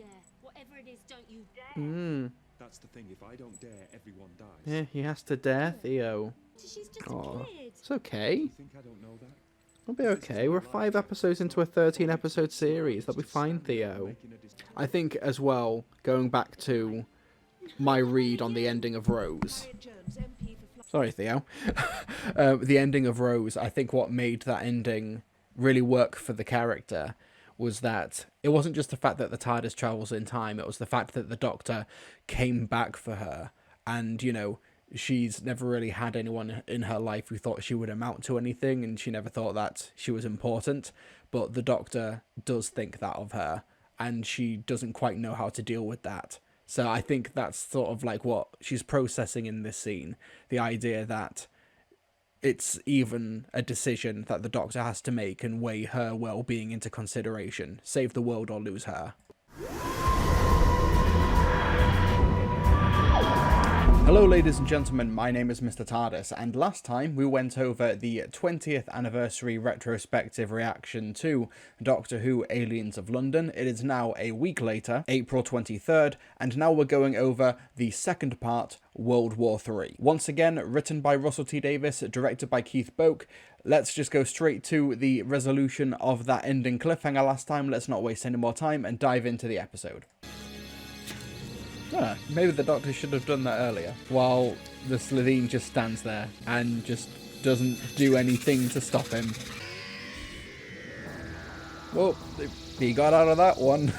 dare. Whatever it is, don't you dare. Hmm. That's the thing. If I don't dare, everyone dies. Yeah, he has to dare Theo. She's just a Aw. kid. It's okay. You think I don't know that? We'll be okay. We're 5 episodes into a 13-episode series. That'll be fine, Theo. I think, as well, going back to my read on the ending of Rose. Sorry, Theo. The ending of Rose, I think what made that ending really work for the character was that it wasn't just the fact that the TARDIS travels in time, it was the fact that the Doctor came back for her. And, you know, she's never really had anyone in her life who thought she would amount to anything, and she never thought that she was important. But the Doctor does think that of her, and she doesn't quite know how to deal with that. So I think that's sort of like what she's processing in this scene. The idea that it's even a decision that the Doctor has to make and weigh her well-being into consideration. Save the world or lose her. Hello ladies and gentlemen, my name is Mr. TARDIS, and last time we went over the 20th anniversary retrospective reaction to Doctor Who Aliens of London. It is now a week later, April 23rd, and now we're going over the second part, World War III. Once again, written by Russell T Davies, directed by Keith Boak. Let's just go straight to the resolution of that ending cliffhanger last time. Let's not waste any more time and dive into the episode. Ah, maybe the Doctor should have done that earlier, while the Slitheen just stands there and just doesn't do anything to stop him. Well, he got out of that one.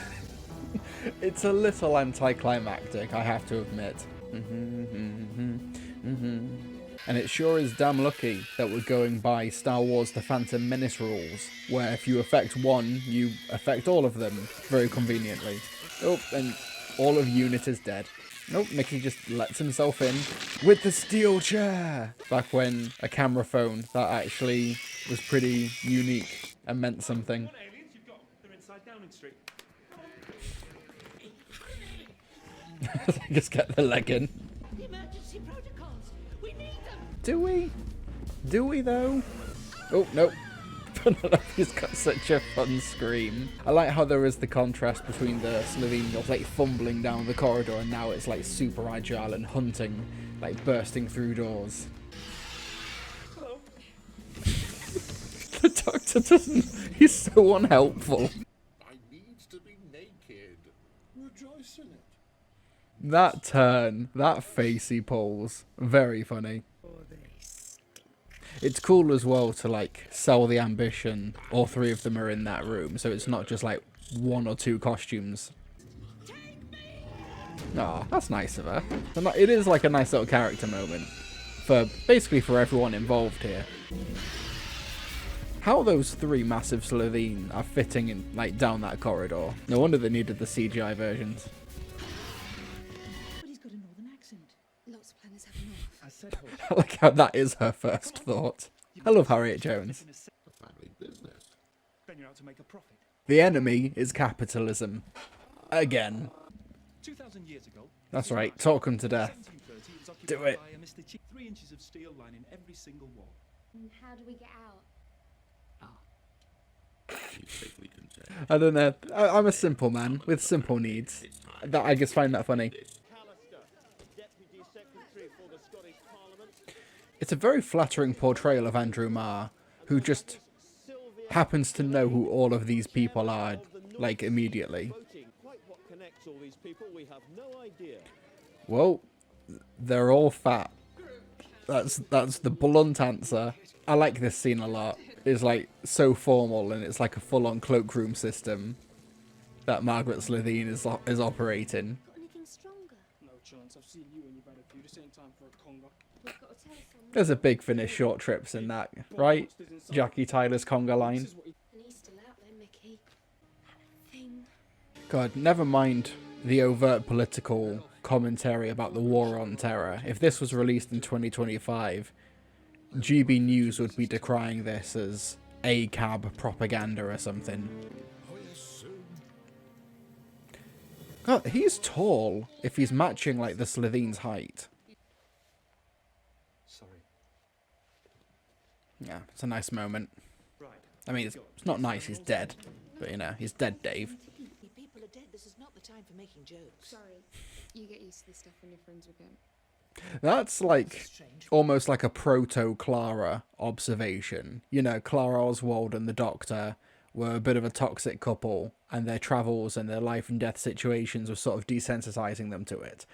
It's a little anticlimactic, I have to admit. And it sure is damn lucky that we're going by Star Wars The Phantom Menace rules, where if you affect one, you affect all of them, very conveniently. Oh, and all of UNIT is dead. Nope, Mickey just lets himself in with the steel chair. Back when a camera phone that actually was pretty unique and meant something. What aliens you've got? They're inside Downing Street. Just get the leg in. The emergency protocols. We need them. Do we? Do we though? Oh, nope. Penelope's got such a fun scream. I like how there is the contrast between the Slitheen like fumbling down the corridor, and now it's like super agile and hunting, like bursting through doors. Hello. The Doctor doesn't. He's so unhelpful. I needs to be naked. Rejoice in it. That turn, that face he pulls, very funny. It's cool as well to like sell the ambition. All three of them are in that room, so it's not just like one or two costumes. Aw, that's nice of her. It is like a nice little character moment for basically for everyone involved here. How those three massive Slitheen are fitting in like down that corridor. No wonder they needed the CGI versions. But he's got a northern accent. Lots of planners have north. I said I like how that is her first thought. I love Harriet Jones. A family business. Then you're out to make a profit. The enemy is capitalism. Again. 2,000 years ago. That's right, talk him to death. 1730, was occupied Do it. by a Mr. Cheap. 3 inches of steel lining every single wall. And how do we get out? She's safely contained. I don't know. I'm a simple man with simple needs. That I just find that funny. It's a very flattering portrayal of Andrew Marr, who just happens to know who all of these people are, like, immediately. Quite what connects all these people, we have no idea. Well, they're all fat. That's the blunt answer. I like this scene a lot. It's like so formal, and it's like a full-on cloakroom system that Margaret Slitheen is operating. Got anything stronger? No chance. I've seen you and you've had a few. This ain't time for a conga. We've got to tell someone. There's a big finish short trips in that, right? Jackie Tyler's conga line. This is what he And he's still out there, Mickey. Thing. God, never mind the overt political commentary about the war on terror. If this was released in 2025, GB News would be decrying this as ACAB propaganda or something. Oh, yes, soon. God, he's tall if he's matching like the Slitheen's height. Sorry. Yeah, it's a nice moment. Right. I mean, it's not nice he's dead, but you know, he's dead, Dave. People are dead. The This is not the time for making jokes. Sorry. You get used to this stuff when you're friends with him. That's like Strange. almost like a proto-Clara observation. You know, Clara Oswald and the Doctor were a bit of a toxic couple, and their travels and their life and death situations were sort of desensitizing them to it.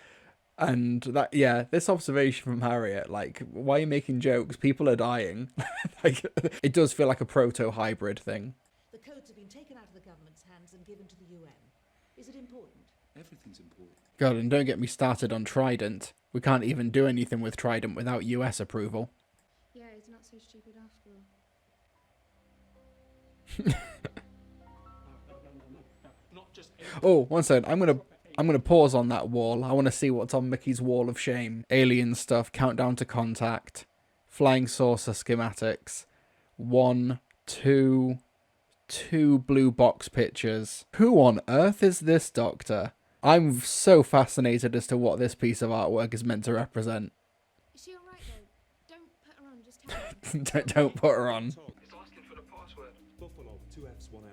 And that, yeah, this observation from Harriet, like, why are you making jokes? People are dying. Like, it does feel like a proto-hybrid thing. The codes have been taken out of the government's hands and given to the UN. Is it important? Everything's important. God, and don't get me started on Trident. We can't even do anything with Trident without US approval. Yeah, he's not so stupid after all. No. Not just Oh, one second. I'm gonna pause on that wall. I want to see what's on Mickey's wall of shame. Alien stuff. Countdown to contact. Flying saucer schematics. 1, 2, 2 blue box pictures. Who on earth is this Doctor? I'm so fascinated as to what this piece of artwork is meant to represent. Is she alright though? Don't put her on, just tell me. Don't put her on. It's asking for the password. Buffalo, 2 F's, 1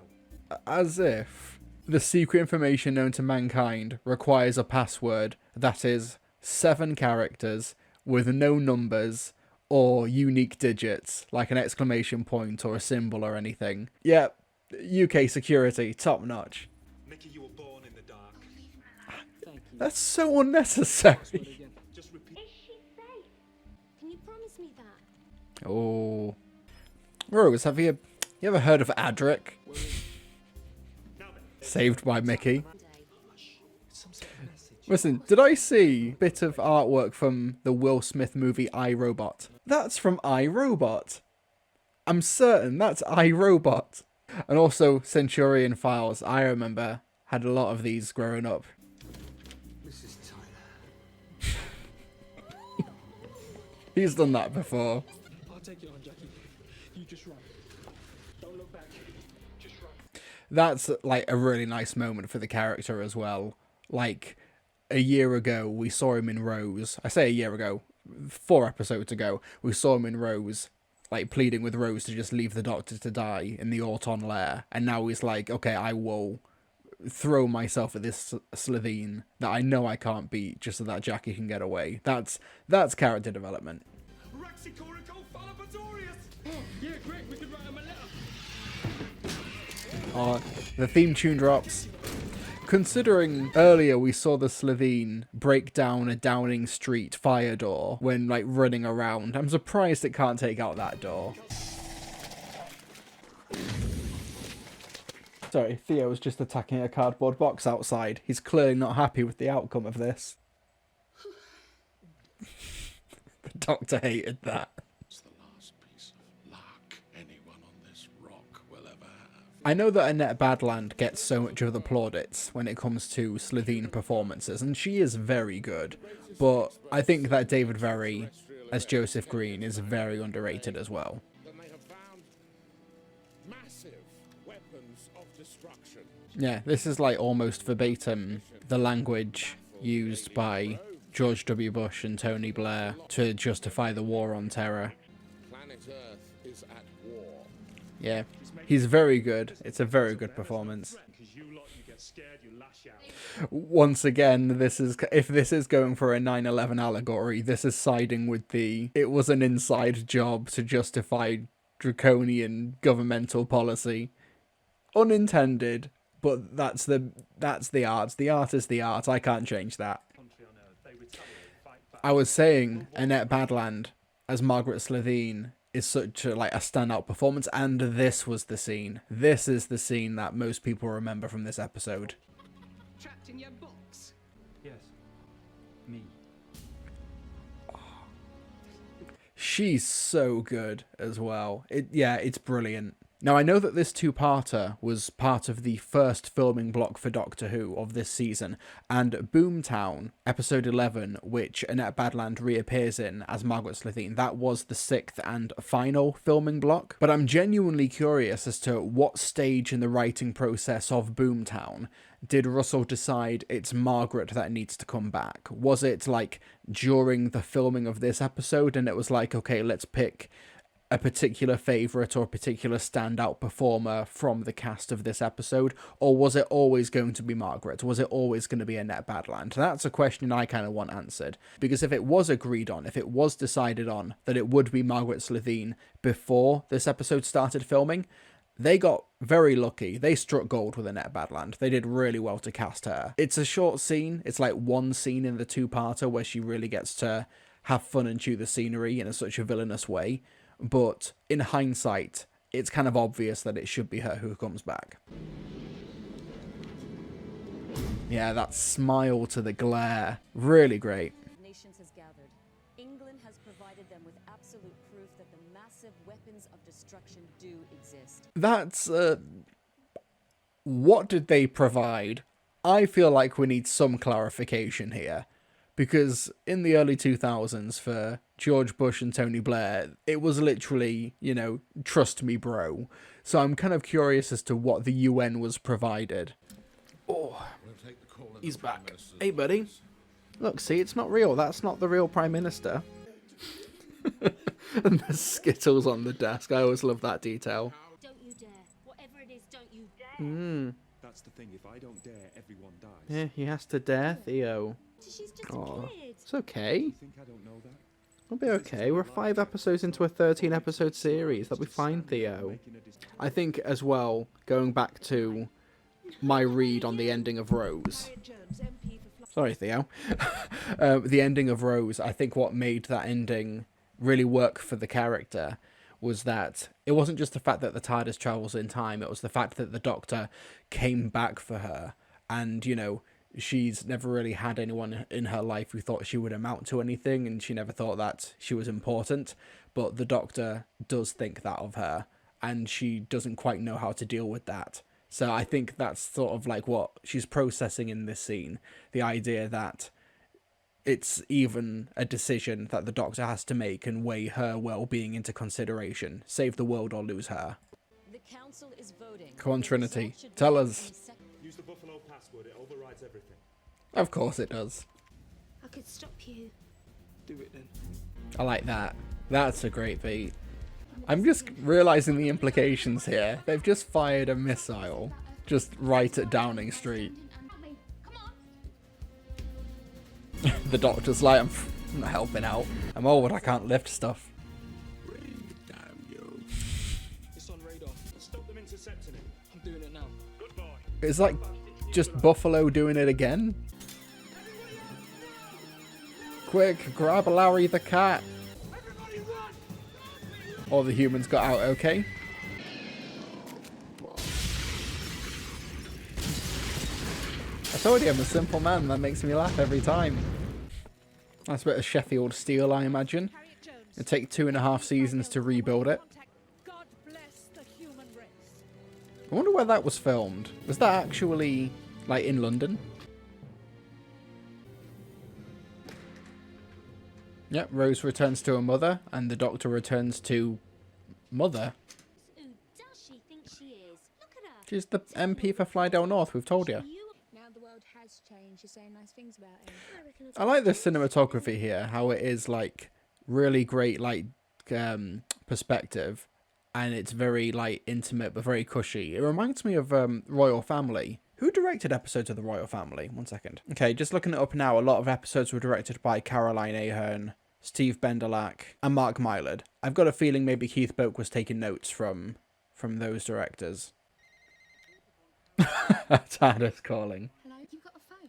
L. As if the secret information known to mankind requires a password that is 7 characters with no numbers or unique digits, like an exclamation point or a symbol or anything. Yep, UK security, top notch. Mickey, you were born in the dark. thank you. That's so unnecessary. Again. Just repeat. Is she safe? Can you promise me that? Oh. Rose, have you ever heard of Adric? Now then, Saved by Mickey. it's some sort of message. Listen, did I see a bit of artwork from the Will Smith movie I, Robot? That's from I, Robot. I'm certain that's I, Robot. And also Centurion Files. I remember had a lot of these growing up. Mrs. Tyler. He's done that before. I'll take it on, Jackie. You just run. Don't look back. Just run. That's like a really nice moment for the character as well. Like a year ago, we saw him in Rose. I say a year ago, 4 episodes ago, we saw him in Rose, like pleading with Rose to just leave the Doctor to die in the Auton lair. And now he's like, okay, I will throw myself at this Slitheen that I know I can't beat just so that Jackie can get away. That's character development. Raxicorico Falapatorius! Yeah, great. We could write him a letter. Oh, the theme tune drops. Considering earlier we saw the Slitheen break down a Downing Street fire door when like running around, I'm surprised it can't take out that door. Sorry, Theo's just attacking a cardboard box outside. He's clearly not happy with the outcome of this. The Doctor hated that. It's the last piece of luck anyone on this rock will ever have. I know that Annette Badland gets so much of the plaudits when it comes to Slitheen performances, and she is very good, but I think that David Very as Joseph Green is very underrated as well. Then they have found massive weapons of destruction. Yeah, this is like almost verbatim the language used by George W. Bush and Tony Blair to justify the war on terror. Planet Earth is at war. Yeah, he's very good. It's a very good performance. Because you lot, you get scared, you lash out. Once again, if this is going for a 9/11 allegory, this is siding with the it was an inside job to justify draconian governmental policy. Unintended, but that's the art. The art is the art. I can't change that. Country on Earth, they retaliate, fight back. I was saying Annette Badland as Margaret Slitheen is such a standout performance, and this was the scene. This is the scene that most people remember from this episode. Trapped in your box. Yes. Me. She's so good as well. It's brilliant. Now, I know that this two-parter was part of the first filming block for Doctor Who of this season, and Boomtown, episode 11, which Annette Badland reappears in as Margaret Slitheen, that was the 6th and final filming block. But I'm genuinely curious as to what stage in the writing process of Boomtown did Russell decide it's Margaret that needs to come back? Was it like during the filming of this episode and it was like, okay, let's pick a particular favourite or a particular standout performer from the cast of this episode, or was it always going to be Margaret? Was it always going to be Annette Badland? That's a question I kind of want answered, because if it was agreed on, if it was decided on that it would be Margaret Slitheen before this episode started filming, they got very lucky. They struck gold with Annette Badland. They did really well to cast her. It's a short scene. It's like one scene in the two-parter where she really gets to have fun and chew the scenery in such a villainous way. But in hindsight, it's kind of obvious that it should be her who comes back. Yeah, that smile to the glare. Really great. Nations has gathered. England has provided them with absolute proof that the massive weapons of destruction do exist. That's, what did they provide? I feel like we need some clarification here. Because in the early 2000s, for George Bush and Tony Blair, it was literally, you know, trust me, bro. So I'm kind of curious as to what the UN was provided. Oh, he's back. Hey, buddy. Look, see, it's not real. That's not the real Prime Minister. And there's Skittles on the desk. I always love that detail. Don't you dare. Whatever it is, don't you dare. That's the thing, if I don't dare, everyone dies. Yeah, he has to dare Theo. She's just Aw, a kid. it's okay. You think I don't know that? We'll be okay. We're 5 episodes into a 13-episode series. That'll be fine, Theo. I think, as well, going back to my read on the ending of Rose. Sorry, Theo. The ending of Rose, I think what made that ending really work for the character was that it wasn't just the fact that the TARDIS travels in time, it was the fact that the Doctor came back for her. And, you know, she's never really had anyone in her life who thought she would amount to anything, and she never thought that she was important. But the Doctor does think that of her, and she doesn't quite know how to deal with that. So I think that's sort of like what she's processing in this scene. The idea that it's even a decision that the Doctor has to make and weigh her well-being into consideration. Save the world or lose her. The council is voting. Come on, The Trinity. result should Tell be us. in sec- Use the Buffalo password, it overrides everything. Of course it does. I could stop you. Do it then. I like that. That's a great beat. I'm just realising the implications here. They've just fired a missile just right at Downing Street. Come on. The Doctor's like, I'm not helping out. I'm old, I can't lift stuff. It's on radar. Stop them intercepting it. I'm doing it now. Good boy. It's like just Buffalo doing it again. Quick, grab Larry the cat. All the humans got out okay. I told you I'm a simple man, that makes me laugh every time. That's a bit of Sheffield steel, I imagine. It'd take 2.5 seasons to rebuild it. God bless the human race. I wonder where that was filmed. Was that actually, like, in London? Yep, Rose returns to her mother, and the Doctor returns to Mother. Who does she think she is? Look at her. She's the MP for Fly Down North, we've told you. Now the world has changed. You're saying nice things about him. I reckon I like the cinematography here, how it is, like, really great, like, perspective, and it's very, like, intimate, but very cushy. It reminds me of Royal Family. Who directed episodes of the Royal Family? 1 second. Okay, just looking it up now, a lot of episodes were directed by Caroline Aherne, Steve Benderlack, and Mark Mylod. I've got a feeling maybe Keith Boak was taking notes from those directors. TARDIS calling. Hello, you've got a phone.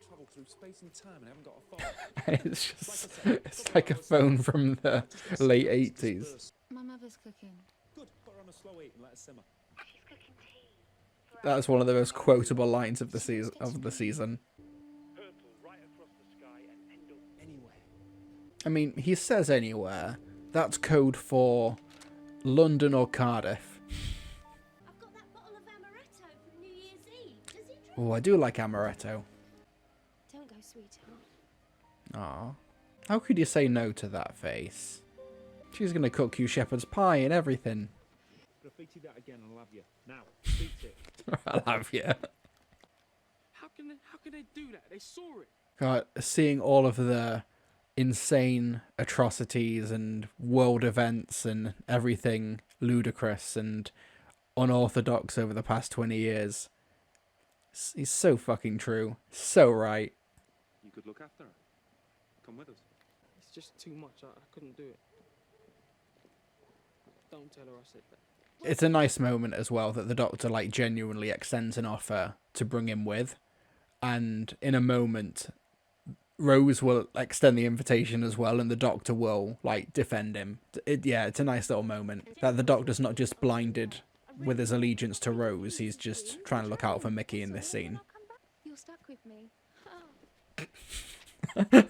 Travel through space and time and haven't got a phone. It's just, it's like a phone from the late 80s. My mother's cooking. Good. Put her on a slow eat and let her simmer. She's cooking tea. That's one of the most quotable lines of the season. Purple right across the sky and end up anywhere. I mean, he says anywhere. That's code for London or Cardiff. I've got that bottle of amaretto from New Year's Eve. Does he drink? Oh, I do like amaretto. Don't go, sweetheart. Aw. How could you say no to that face? She's gonna cook you shepherd's pie and everything. Graffiti that again and I'll have you. Now, beat it. I'll have you. How can they do that? They saw it. God, seeing all of the insane atrocities and world events and everything ludicrous and unorthodox over the past 20 years. He's so fucking true. So right. You could look after her. Come with us. It's just too much. I couldn't do it. Don't tell her I said that. It's a nice moment as well that the Doctor like genuinely extends an offer to bring him with, and in a moment Rose will extend the invitation as well, and the Doctor will like defend him. It's a nice little moment that the Doctor's not just blinded with his allegiance to Rose, he's just trying to look out for Mickey in this scene. You're stuck with me. Come with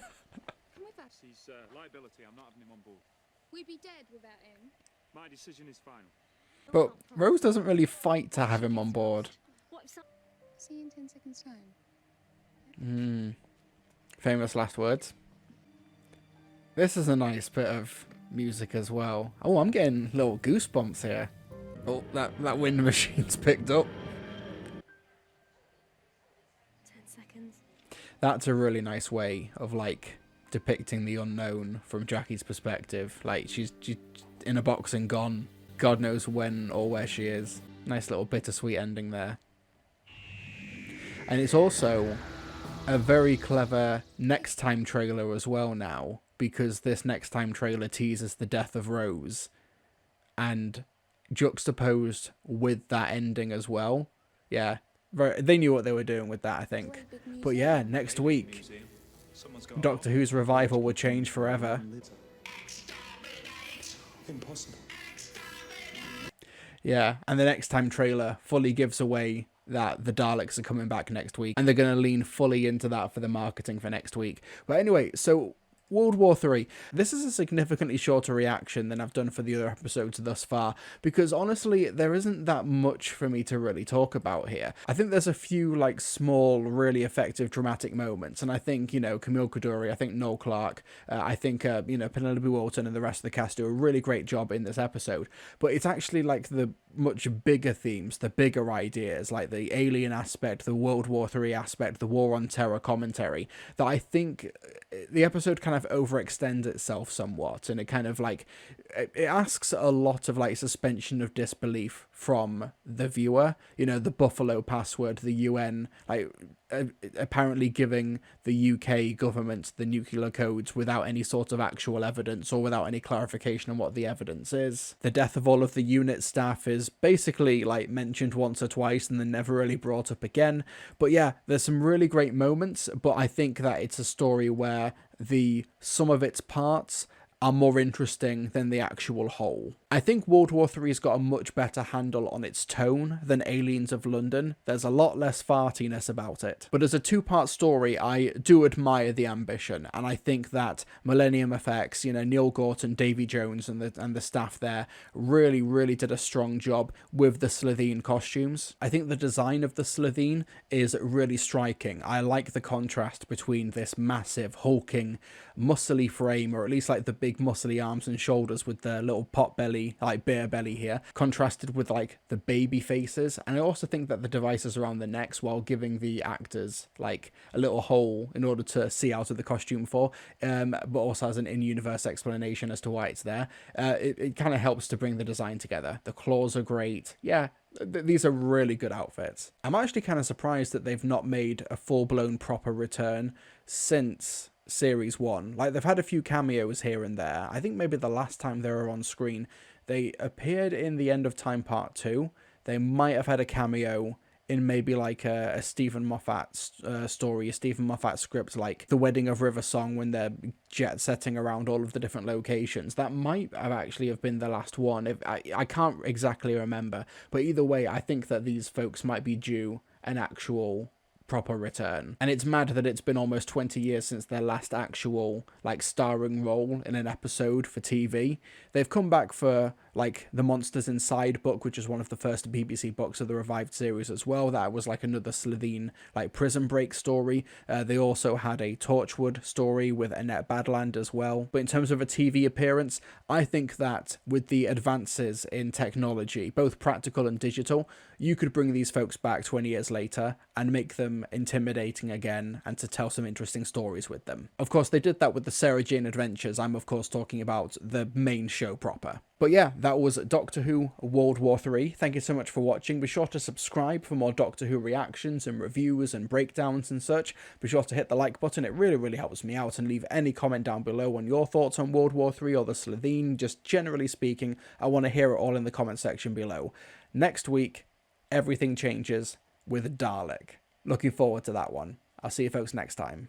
us. He's liability. I'm not having him on board. We'd be dead without him. My decision is final. But Rose doesn't really fight to have him on board. See you in 10 seconds time. Famous last words. This is a nice bit of music as well. Oh, I'm getting little goosebumps here. Oh, that wind machine's picked up. 10 seconds. That's a really nice way of like depicting the unknown from Jackie's perspective. Like she's in a box and gone. God knows when or where she is. Nice little bittersweet ending there. And it's also a very clever next time trailer as well now, because this next time trailer teases the death of Rose, and juxtaposed with that ending as well. Yeah, they knew what they were doing with that, I think. But yeah, next week, Doctor Who's revival will change forever. Impossible. Yeah, and the next time trailer fully gives away that the Daleks are coming back next week, and they're going to lean fully into that for the marketing for next week. But anyway, so World War III. This is a significantly shorter reaction than I've done for the other episodes thus far, because honestly, there isn't that much for me to really talk about here. I think there's a few like small, really effective dramatic moments, and I think, Camille Coduri, I think Noel Clarke, I think, Penelope Walton and the rest of the cast do a really great job in this episode. But it's actually like the much bigger themes, the bigger ideas, like the alien aspect, the World War III aspect, the War on Terror commentary, that I think the episode kind of overextends itself somewhat, and it kind of like it asks a lot of like suspension of disbelief from the viewer. The Buffalo password, the UN like apparently giving the UK government the nuclear codes without any sort of actual evidence or without any clarification on what the evidence is. The death of all of the unit staff is basically like mentioned once or twice and then never really brought up again. But yeah, there's some really great moments, but I think that it's a story where the sum of its parts are more interesting than the actual whole. I think World War III's got a much better handle on its tone than Aliens of London. There's a lot less fartiness about it. But as a two-part story, I do admire the ambition, and I think that Millennium Effects, Neil Gorton, Davy Jones, and the staff there really, really did a strong job with the Slitheen costumes. I think the design of the Slitheen is really striking. I like the contrast between this massive, hulking, muscly frame, or at least like the big muscly arms and shoulders with the little pot belly, like bear belly here, contrasted with like the baby faces. And I also think that the devices around the necks, while giving the actors like a little hole in order to see out of the costume for, but also has an in-universe explanation as to why it's there, it kind of helps to bring the design together. The claws are great. Yeah, these are really good outfits. I'm actually kind of surprised that they've not made a full-blown proper return since Series 1. Like, they've had a few cameos here and there. I think maybe the last time they were on screen, they appeared in The End of Time Part 2. They might have had a cameo in maybe like a Stephen Moffat story, a Stephen Moffat script, like The Wedding of River Song, when they're jet setting around all of the different locations. That might have actually have been the last one. I can't exactly remember, but either way, I think that these folks might be due an actual proper return. And it's mad that it's been almost 20 years since their last actual like starring role in an episode for TV. They've come back for like the Monsters Inside book, which is one of the first BBC books of the revived series as well. That was like another Slitheen like prison break story. They also had a Torchwood story with Annette Badland as well. But in terms of a TV appearance, I think that with the advances in technology, both practical and digital, you could bring these folks back 20 years later and make them intimidating again and to tell some interesting stories with them. Of course, they did that with the Sarah Jane Adventures. I'm, of course, talking about the main show proper. But yeah, that was Doctor Who World War III. Thank you so much for watching. Be sure to subscribe for more Doctor Who reactions and reviews and breakdowns and such. Be sure to hit the like button. It really, really helps me out. And leave any comment down below on your thoughts on World War III or the Slitheen. Just generally speaking, I want to hear it all in the comment section below. Next week, everything changes with Dalek. Looking forward to that one. I'll see you folks next time.